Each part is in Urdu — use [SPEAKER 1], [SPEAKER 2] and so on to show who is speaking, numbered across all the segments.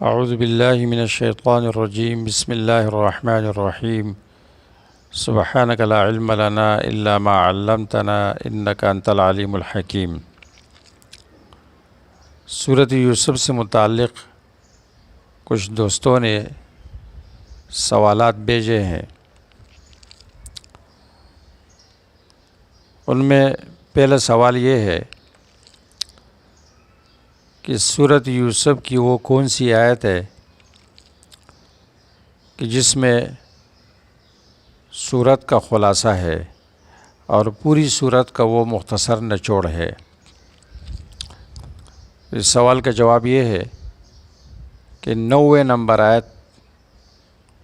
[SPEAKER 1] اعوذ باللہ من الشیطان الرجیم بسم اللہ الرحمن الرحیم سبحانک لا علم لنا الا ما علمتنا انک انت العلیم الحکیم۔ سورۃ یوسف سے متعلق کچھ دوستوں نے سوالات بھیجے ہیں۔ ان میں پہلا سوال یہ ہے کہ سورۃ یوسف کی وہ کون سی آیت ہے کہ جس میں سورت کا خلاصہ ہے اور پوری سورت کا وہ مختصر نچوڑ ہے۔ اس سوال کا جواب یہ ہے کہ 90 نمبر آیت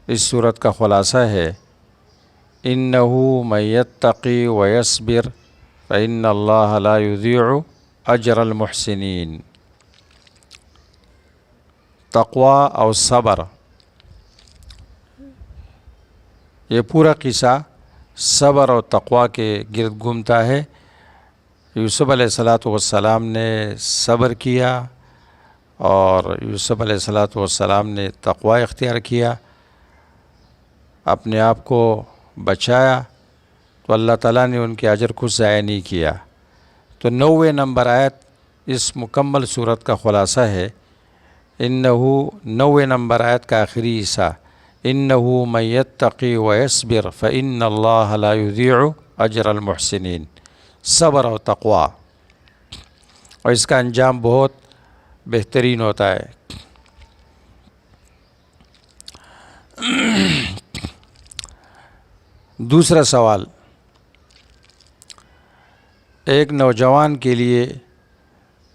[SPEAKER 1] اس سورت کا خلاصہ ہے، اِنَّهُ مَن يَتَّقِ وَيَصْبِرْ فَإِنَّ اللَّهَ لَا يُضِيعُ أَجْرَ الْمُحْسِنِينَ۔ تقوی اور صبر، یہ پورا قصہ صبر اور تقوی کے گرد گھومتا ہے۔ یوسف علیہ السلام نے صبر کیا اور یوسف علیہ السلام نے تقوی اختیار کیا، اپنے آپ کو بچایا، تو اللہ تعالیٰ نے ان کے اجر کو ضائع نہیں کیا۔ تو 90 نمبر آیت اس مکمل صورت کا خلاصہ ہے۔ انہو 90 نمبر آیت کا آخری حصہ، انہو من یتقی ویصبر فإن اللہ لا یضیع اجر المحسنین، صبر و تقوی، اور اس کا انجام بہت بہترین ہوتا ہے۔ دوسرا سوال، ایک نوجوان کے لیے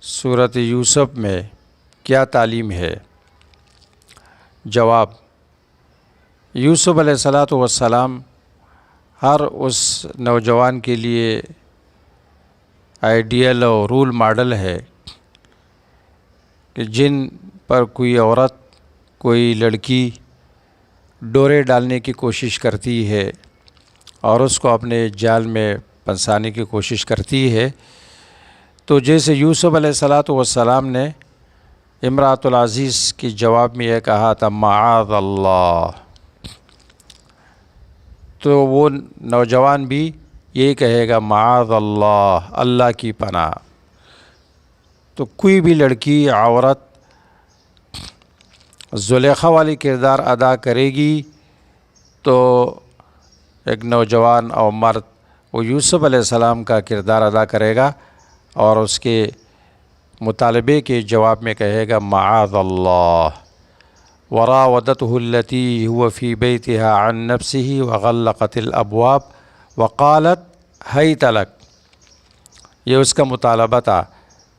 [SPEAKER 1] سورۃ یوسف میں کیا تعلیم ہے؟ جواب، یوسف علیہ السلام ہر اس نوجوان کے لیے آئیڈیل اور رول ماڈل ہے کہ جن پر کوئی عورت، کوئی لڑکی ڈورے ڈالنے کی کوشش کرتی ہے اور اس کو اپنے جال میں پھنسانے کی کوشش کرتی ہے، تو جیسے یوسف علیہ السلام نے امرأۃ العزیز کے جواب میں یہ کہا تھا معاذ اللہ، تو وہ نوجوان بھی یہی کہے گا معاذ اللہ، اللہ کی پناہ۔ تو کوئی بھی لڑکی، عورت زلیخا والی کردار ادا کرے گی تو ایک نوجوان اور مرد وہ یوسف علیہ السلام کا کردار ادا کرے گا اور اس کے مطالبے کے جواب میں کہے گا معاذ اللہ۔ وراودته التي هو في بيتها عن نفسه وغلقت الابواب وقالت هيت لك، یہ اس کا مطالبہ تھا۔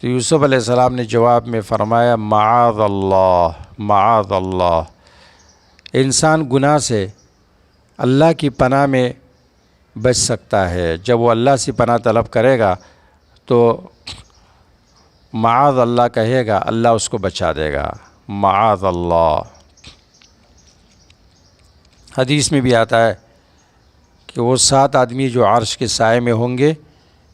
[SPEAKER 1] تو یوسف علیہ السلام نے جواب میں فرمایا معاذ اللہ، معاذ اللہ۔ انسان گناہ سے اللہ کی پناہ میں بچ سکتا ہے، جب وہ اللہ سے پناہ طلب کرے گا تو معاذ اللہ کہے گا، اللہ اس کو بچا دے گا، معاذ اللہ۔ حدیث میں بھی آتا ہے کہ وہ 7 آدمی جو عرش کے سائے میں ہوں گے،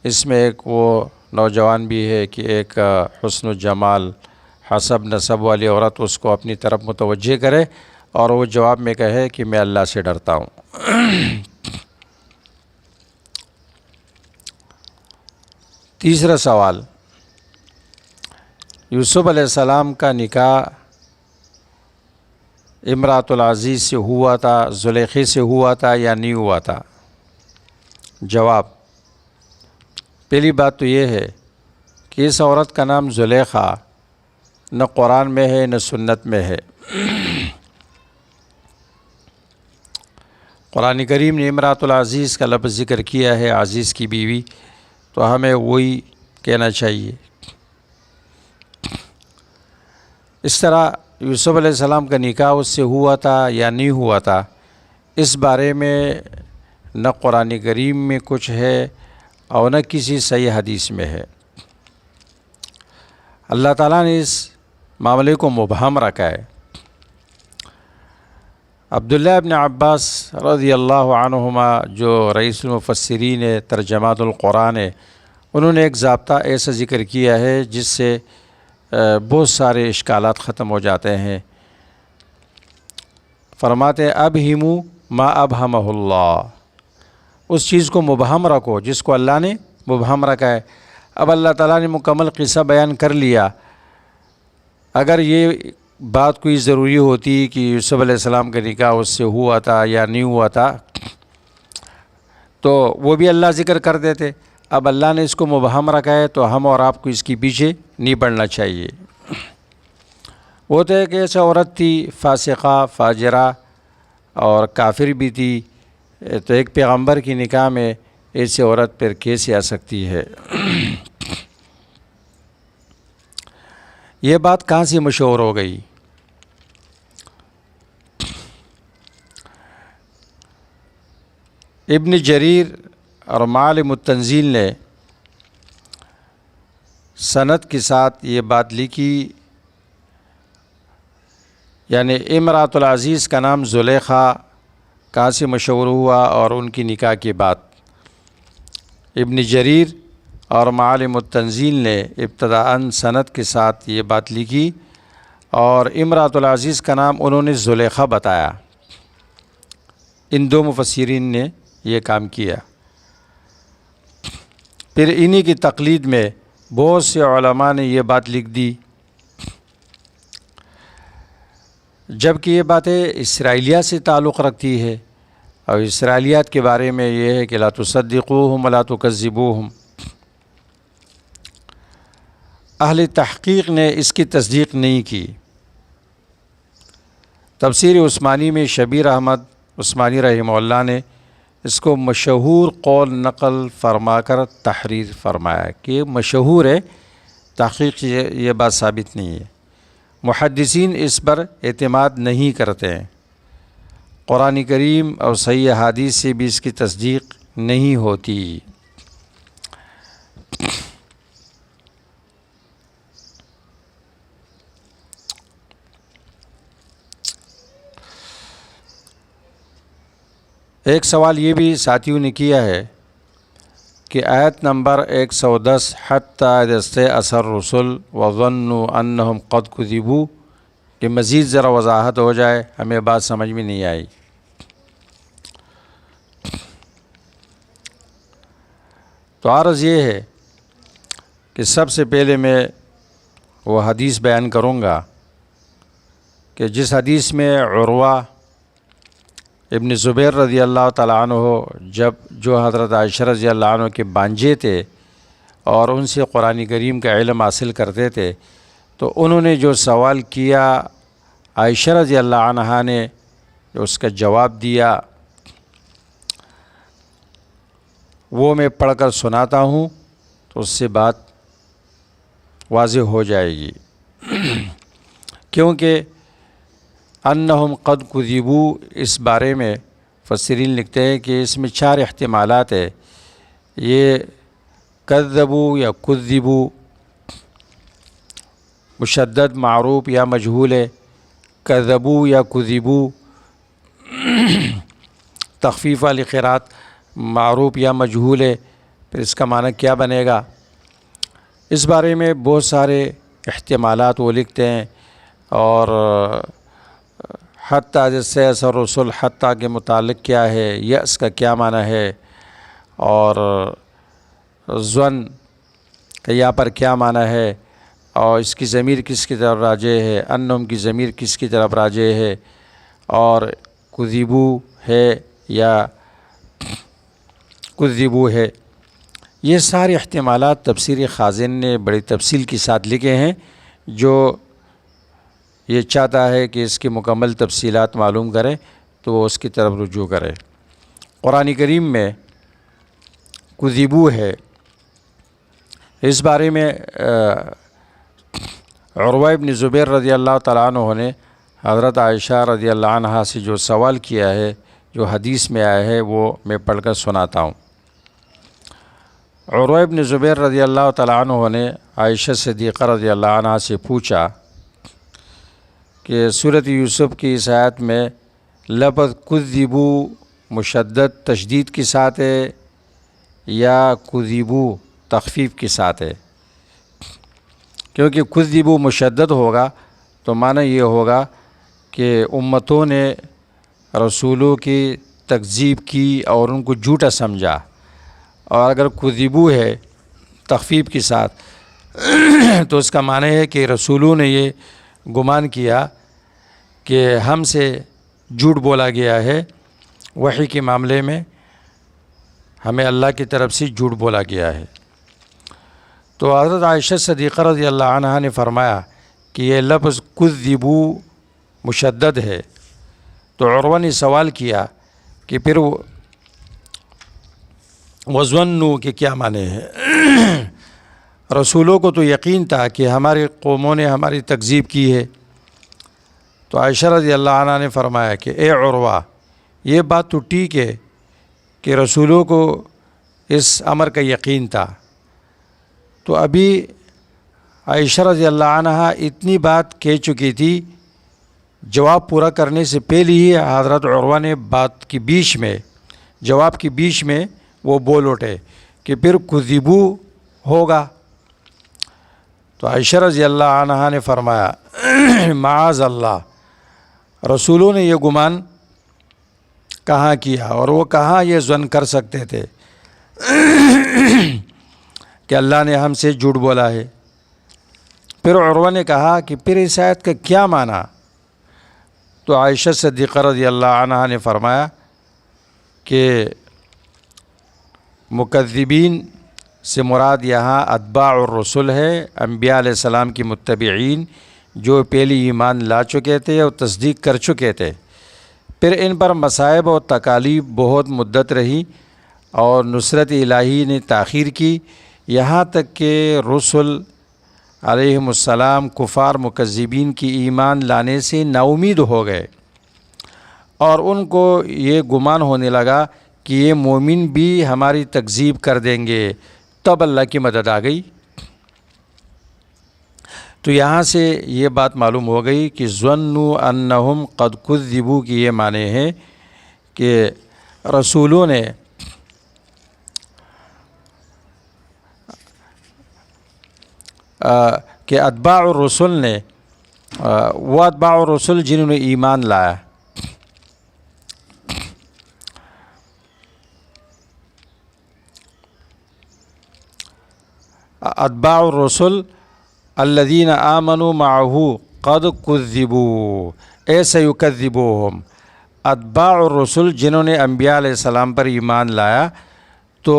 [SPEAKER 1] اس میں ایک وہ نوجوان بھی ہے کہ ایک حسن و جمال، حسب نسب والی عورت اس کو اپنی طرف متوجہ کرے اور وہ جواب میں کہے کہ میں اللہ سے ڈرتا ہوں۔ تیسرا سوال، یوسف علیہ السلام کا نکاح امرأۃ العزیز سے ہوا تھا، زلیخے سے ہوا تھا یا نہیں ہوا تھا؟ جواب، پہلی بات تو یہ ہے کہ اس عورت کا نام زلیخا نہ قرآن میں ہے نہ سنت میں ہے۔ قرآن کریم نے امرأۃ العزیز کا لفظ ذکر کیا ہے، عزیز کی بیوی، تو ہمیں وہی کہنا چاہیے۔ اس طرح یوسف علیہ السلام کا نکاح اس سے ہوا تھا یا نہیں ہوا تھا، اس بارے میں نہ قرآن کریم میں کچھ ہے اور نہ کسی صحیح حدیث میں ہے۔ اللہ تعالیٰ نے اس معاملے کو مبہم رکھا ہے۔ عبداللہ ابن عباس رضی اللہ عنہما جو رئیس المفسرین ترجمات القرآن ہے، انہوں نے ایک ضابطہ ایسا ذکر کیا ہے جس سے بہت سارے اشکالات ختم ہو جاتے ہیں فرماتے ہیں ابہمو ما ابہمہ اللہ، اس چیز کو مبہم رکھو جس کو اللہ نے مبہم رکھا ہے۔ اب اللہ تعالیٰ نے مکمل قصہ بیان کر لیا، اگر یہ بات کوئی ضروری ہوتی کہ یوسف علیہ السلام کا نکاح اس سے ہوا تھا یا نہیں ہوا تھا تو وہ بھی اللہ ذکر کر دیتے۔ اب اللہ نے اس کو مبہم رکھا ہے تو ہم اور آپ کو اس کے پیچھے نہیں پڑنا چاہیے۔ وہ تو ایک ایسا عورت تھی فاسقہ فاجرہ اور کافر بھی تھی، تو ایک پیغمبر کی نکاح میں ایسی عورت پھر کیسے آ سکتی ہے؟ یہ بات کہاں سے مشہور ہو گئی؟ ابن جریر اور معالم التنزیل نے سند کے ساتھ یہ بات لکھی، یعنی امرأۃ العزیز کا نام زلیخا کہاں سے مشہور ہوا اور ان کی نکاح کی بات ابن جریر اور معالم التنزیل نے ابتداءً سند کے ساتھ یہ بات لکھی، اور امرأۃ العزیز کا نام انہوں نے زلیخا بتایا۔ ان دو مفسرین نے یہ کام کیا۔ پھر انہی کی تقلید میں بہت سے علماء نے یہ بات لکھ دی، جبکہ یہ باتیں اسرائیلیات سے تعلق رکھتی ہے، اور اسرائیلیات کے بارے میں یہ ہے کہ لا تصدقوہم ولا تکذبوہم۔ اہل تحقیق نے اس کی تصدیق نہیں کی۔ تفسیر عثمانی میں شبیر احمد عثمانی رحمہ اللہ نے اس کو مشہور قول نقل فرما کر تحریر فرمایا کہ مشہور ہے، تحقیق سے یہ بات ثابت نہیں ہے۔ محدثین اس پر اعتماد نہیں کرتے ہیں، قرآن کریم اور صحیح احادیث سے بھی اس کی تصدیق نہیں ہوتی۔ ایک سوال یہ بھی ساتھیوں نے کیا ہے کہ آیت نمبر 110 حتی اذا استیأس الرسل وظنوا انہم قد کذبوا، کہ مزید ذرا وضاحت ہو جائے، ہمیں بات سمجھ میں نہیں آئی۔ تو عرض یہ ہے کہ سب سے پہلے میں وہ حدیث بیان کروں گا کہ جس حدیث میں عروہ ابن زبیر رضی اللہ تعالیٰ عنہ جو حضرت عائشہ رضی اللہ عنہ کے بانجے تھے اور ان سے قرآن کریم کا علم حاصل کرتے تھے، تو انہوں نے جو سوال کیا عائشہ رضی اللہ عنہا نے جو اس کا جواب دیا وہ میں پڑھ کر سناتا ہوں تو اس سے بات واضح ہو جائے گی۔ کیونکہ انہم قد کذبوا اس بارے میں مفسرین لکھتے ہیں کہ اس میں 4 احتمالات ہے، یہ کذبوا یا کذبوا مشدد معروف یا مجہول ہے، کذبوا یا کذبوا تخفیف والی قرات معروف یا مجہول ہے، پھر اس کا معنی کیا بنے گا؟ اس بارے میں بہت سارے احتمالات وہ لکھتے ہیں، اور حتیٰ جیسے اثر رسول حتیٰ کے متعلق کیا ہے، یأس کا کیا معنی ہے، اور ظن کہ یہاں پر کیا معنی ہے، اور اس کی ضمیر کس کی طرف راجع ہے، انہم کی ضمیر کس کی طرف راجع ہے، اور کذبوا ہے یا کذبوا ہے۔ یہ سارے احتمالات تفسیر خازن نے بڑی تفصیل کے ساتھ لکھے ہیں۔ جو یہ چاہتا ہے کہ اس کی مکمل تفصیلات معلوم کرے تو وہ اس کی طرف رجوع کرے۔ قرآن کریم میں کذبوا ہے، اس بارے میں عروہ ابن زبیر رضی اللہ تعالیٰ عنہ نے حضرت عائشہ رضی اللہ عنہا سے جو سوال کیا ہے، جو حدیث میں آیا ہے، وہ میں پڑھ کر سناتا ہوں۔ عروہ ابن زبیر رضی اللہ تعالیٰ عنہ نے عائشہ صدیقہ رضی اللہ عنہا سے پوچھا کہ سورۃ یوسف کی اس آیت میں لفظ کذبوا مشدد تشدید کے ساتھ ہے یا کذبوا تخفیف کے ساتھ ہے؟ کیونکہ کذبوا مشدد ہوگا تو معنی یہ ہوگا کہ امتوں نے رسولوں کی تکذیب کی اور ان کو جھوٹا سمجھا، اور اگر کذبو ہے تخفیف کے ساتھ تو اس کا معنی ہے کہ رسولوں نے یہ گمان کیا کہ ہم سے جھوٹ بولا گیا ہے، وحی کے معاملے میں ہمیں اللہ کی طرف سے جھوٹ بولا گیا ہے۔ تو حضرت عائشہ صدیقہ رضی اللہ عنہا نے فرمایا کہ یہ لفظ کذبو مشدد ہے۔ تو عروہ نے سوال کیا کہ پھر وظنوا کہ کیا معنی ہے؟ رسولوں کو تو یقین تھا کہ ہماری قوموں نے ہماری تکذیب کی ہے۔ تو عائشہ رضی اللہ عنہ نے فرمایا کہ اے عروہ، یہ بات تو ٹھیک ہے کہ رسولوں کو اس امر کا یقین تھا۔ تو ابھی عائشہ رضی اللہ عنہ اتنی بات کہہ چکی تھی، جواب پورا کرنے سے پہلے ہی حضرت عروہ نے بات کی بیچ میں، جواب کی بیچ میں وہ بول اٹھے کہ پھر کذبو ہوگا۔ تو عائشہ رضی اللہ عنہ نے فرمایا معاذ اللہ، رسولوں نے یہ گمان کہاں کیا، اور وہ کہاں یہ ظن کر سکتے تھے کہ اللہ نے ہم سے جھوٹ بولا ہے۔ پھر عروہ نے کہا کہ پھر اس آیت کا کیا معنی؟ تو عائشہ صدیقہ رضی اللہ عنہا نے فرمایا کہ مکذبین سے مراد یہاں اتباع الرسل ہے، انبیاء علیہ السلام کی متبعین جو پہلی ایمان لا چکے تھے اور تصدیق کر چکے تھے، پھر ان پر مصائب اور تکالیف بہت مدت رہی اور نصرت الہی نے تاخیر کی، یہاں تک کہ رسل علیہم السلام کفار مکذبین کی ایمان لانے سے نا امید ہو گئے، اور ان کو یہ گمان ہونے لگا کہ یہ مومن بھی ہماری تکذیب کر دیں گے۔ تب اللہ کی مدد آ گئی۔ تو یہاں سے یہ بات معلوم ہو گئی کہ ظنوا انہم قد کذبوا کی یہ معنی ہے کہ رسولوں نے کہ اتباع الرسل نے وہ اتباع الرسل جنہوں نے ایمان لایا، اتباع الرسل الذین آمنوا معه قد کذبوا اے سیکذبوہم، اتباع الرسل جنہوں نے انبیاء علیہ السلام پر ایمان لایا تو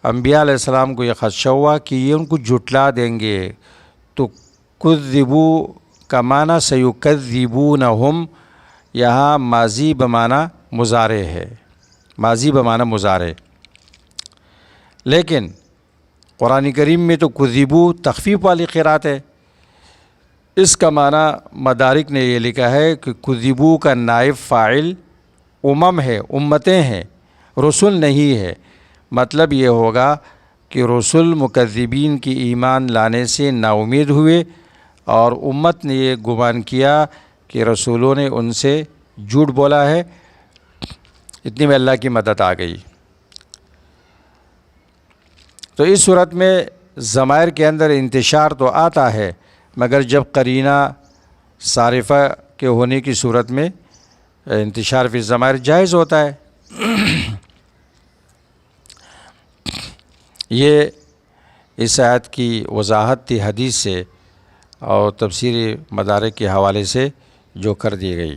[SPEAKER 1] انبیاء علیہ السلام کو یہ خدشہ ہوا کہ یہ ان کو جھٹلا دیں گے۔ تو کذبوا کا معنی سیکذبونہم یہاں ماضی بمعنی مضارع ہے، ماضی بمعنی مضارع، لیکن قرآن کریم میں تو کذبوا تخفیف والی قرات ہے۔ اس کا معنی مدارک نے یہ لکھا ہے کہ کذبوا کا نائب فاعل امم ہے، امتیں ہیں، رسل نہیں ہے۔ مطلب یہ ہوگا کہ رسل مکذبین کی ایمان لانے سے نا امید ہوئے، اور امت نے یہ گمان کیا کہ رسولوں نے ان سے جھوٹ بولا ہے۔ اتنی میں اللہ کی مدد آ گئی۔ تو اس صورت میں ضمائر کے اندر انتشار تو آتا ہے، مگر جب قرینہ صارفہ کے ہونے کی صورت میں انتشار فی الضمائر جائز ہوتا ہے۔ یہ اس آیت کی وضاحت تھی حدیث سے اور تفسیر مدارک کے حوالے سے جو کر دی گئی۔